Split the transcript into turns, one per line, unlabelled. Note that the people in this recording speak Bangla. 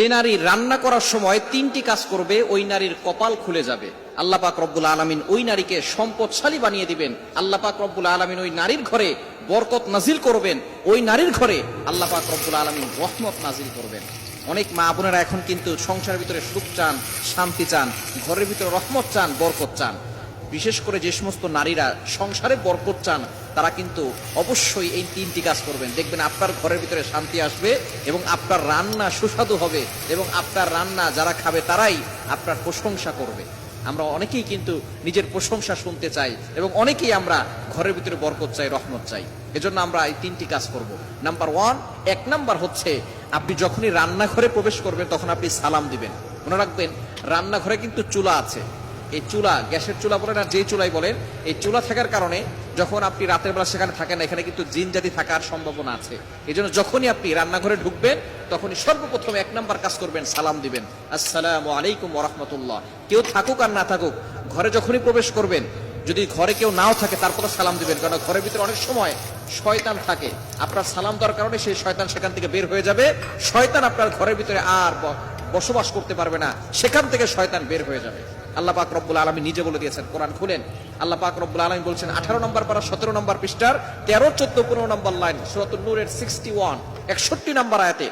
যে নারী রান্না করার সময় তিনটি কাজ করবে ওই নারীর কপাল খুলে যাবে। আল্লাহ পাক রব্বুল আলামিন ওই নারীকে সম্পদশালী বানিয়ে দিবেন। আল্লাহ পাক রব্বুল আলামিন ওই নারীর ঘরে বরকত নাজিল করবেন। ওই নারীর ঘরে আল্লাহ পাক রব্বুল আলামিন রহমত নাজিল করবেন। অনেক মা বোনেরা এখন কিন্তু সংসারের ভিতরে সুখ চান, শান্তি চান, ঘরের ভিতরে রহমত চান, বরকত চান। বিশেষ করে যে সমস্ত নারীরা সংসারে বরকত চান তারা কিন্তু অবশ্যই এই তিনটি কাজ করবেন। দেখবেন আপনার ঘরের ভিতরে শান্তি আসবে এবং আপনার রান্না সুস্বাদু হবে এবং আপনার রান্না যারা খাবে তারাই আপনার প্রশংসা করবে। আমরা অনেকেই কিন্তু নিজের প্রশংসা শুনতে চাই এবং অনেকেই আমরা ঘরের ভিতরে বরকত চাই, রহমত চাই। এজন্য আমরা এই তিনটি কাজ করব। নাম্বার ওয়ান, এক নাম্বার হচ্ছে আপনি যখনই রান্নাঘরে প্রবেশ করবেন তখন আপনি সালাম দিবেন। মনে রাখবেন রান্নাঘরে কিন্তু চুলা আছে। এই চুলা, গ্যাসের চুলা বলেন আর যে চুলাই বলেন, এই চুলা থাকার কারণে যখন আপনি রাতের বেলা সেখানে থাকেন এখানে কিন্তু জিন জাতি থাকার সম্ভাবনা আছে। এই জন্য যখনই আপনি রান্নাঘরে ঢুকবেন তখনই সর্বপ্রথম এক নাম্বার কাজ করবেন, সালাম দিবেন, আসসালামু আলাইকুম ওয়া রাহমাতুল্লাহ। কেউ থাকুক আর না থাকুক, ঘরে যখনই প্রবেশ করবেন, যদি ঘরে কেউ নাও থাকে তারপর সালাম দিবেন, কারণ ঘরের ভিতরে অনেক সময় শয়তান থাকে। আপনার সালাম দেওয়ার কারণে সেই শয়তান সেখান থেকে বের হয়ে যাবে। শয়তান আপনার ঘরের ভিতরে আর বসবাস করতে পারবে না, সেখান থেকে শয়তান বের হয়ে যাবে। আল্লাহ পাক রব্বুল আলামিন নিজে বলে দিয়েছেন, কোরআন খুলেন, আল্লাহ পাক রব্বুল আলামিন বলছেন 18 নম্বর পারা 17 নম্বর পৃষ্ঠার 13, 14, 15 নম্বর লাইন, সূরাতুন নূরের 61 নম্বর আয়াতে,